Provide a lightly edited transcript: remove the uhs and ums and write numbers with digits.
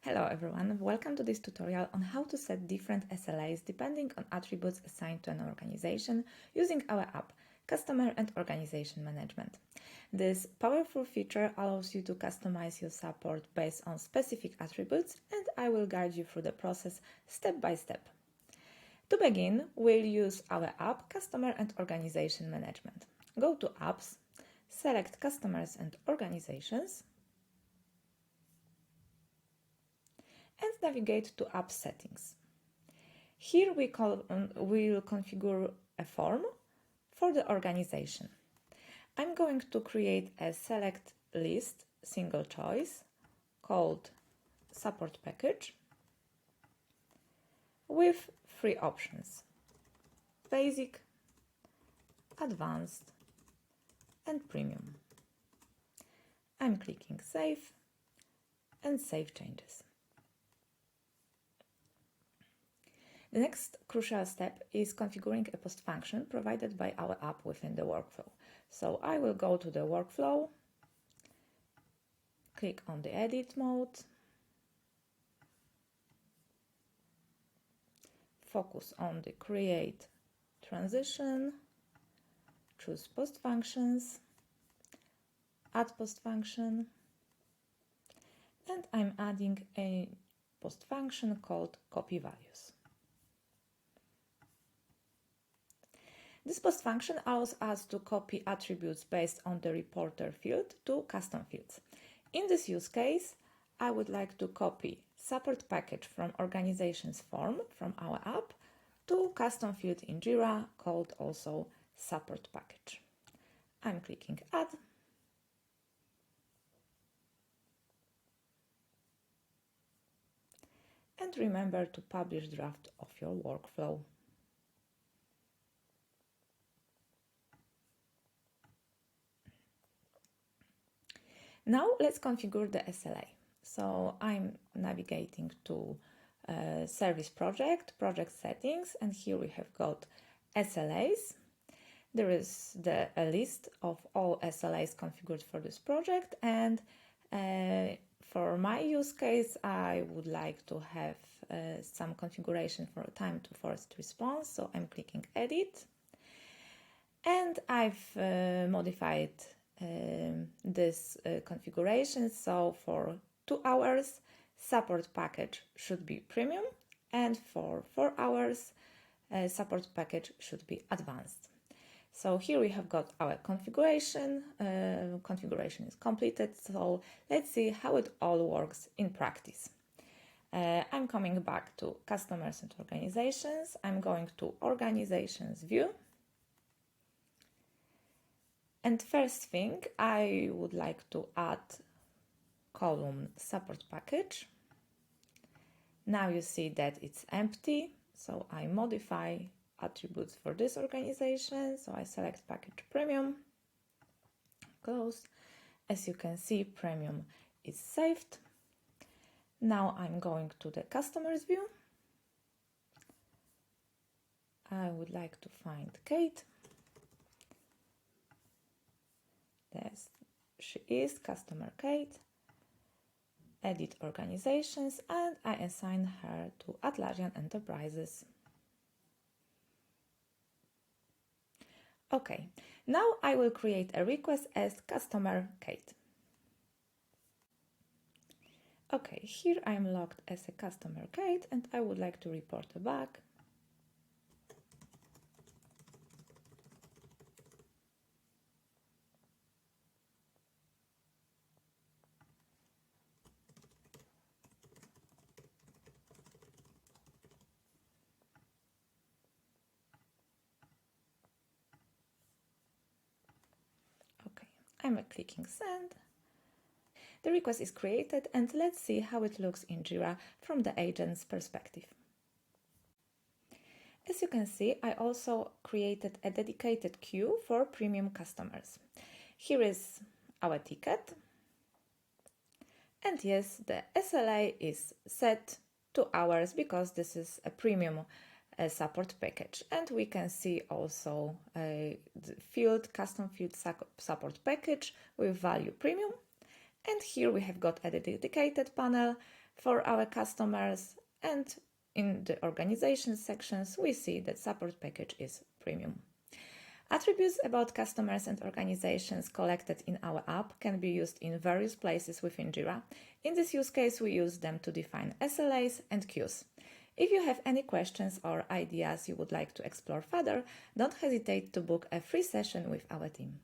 Hello everyone, welcome to this tutorial on how to set different SLAs depending on attributes assigned to an organization using our app, Customer and Organization Management. This powerful feature allows you to customize your support based on specific attributes, and I will guide you through the process step by step. To begin, we'll use our app, Customer and Organization Management. Go to Apps, select Customers and Organizations, and navigate to App Settings. Here we will configure a form for the organization. I'm going to create a select list, single choice, called Support Package with three options: Basic, Advanced, and Premium. I'm clicking Save and Save Changes. The next crucial step is configuring a post function provided by our app within the workflow. So I will go to the workflow, click on the edit mode, focus on the create transition, choose post functions, add post function, and I'm adding a post function called copy values. This post function allows us to copy attributes based on the reporter field to custom fields. In this use case, I would like to copy support package from organization's form from our app to custom field in Jira called also support package. I'm clicking add. And remember to publish draft of your workflow. Now let's configure the SLA. So I'm navigating to Service Project, Project Settings, and here we have got SLAs. There is a list of all SLAs configured for this project, and for my use case, I would like to have some configuration for time to first response, so I'm clicking Edit, and I've modified this configuration. So for 2 hours, support package should be premium, and for 4 hours, support package should be advanced. So here we have got our configuration. Configuration is completed. So let's see how it all works in practice. I'm coming back to Customers and Organizations. I'm going to Organizations view. And first thing, I would like to add column support package. Now you see that it's empty, so I modify attributes for this organization. So I select package premium, close. As you can see, premium is saved. Now I'm going to the customers view. I would like to find Kate. There she is, customer Kate. Edit organizations, and I assign her to Atlassian Enterprises. Okay, now I will create a request as customer Kate. Okay, here I am logged as a customer Kate, and I would like to report a bug. I'm clicking send. The request is created, and let's see how it looks in Jira from the agent's perspective. As you can see, I also created a dedicated queue for premium customers. Here is our ticket. And yes, the SLA is set to hours because this is a premium support package, and we can see also the custom field support package with value premium, and here we have got a dedicated panel for our customers, and in the organization sections, we see that support package is premium. Attributes about customers and organizations collected in our app can be used in various places within Jira. In this use case, we use them to define SLAs and queues. If you have any questions or ideas you would like to explore further, don't hesitate to book a free session with our team.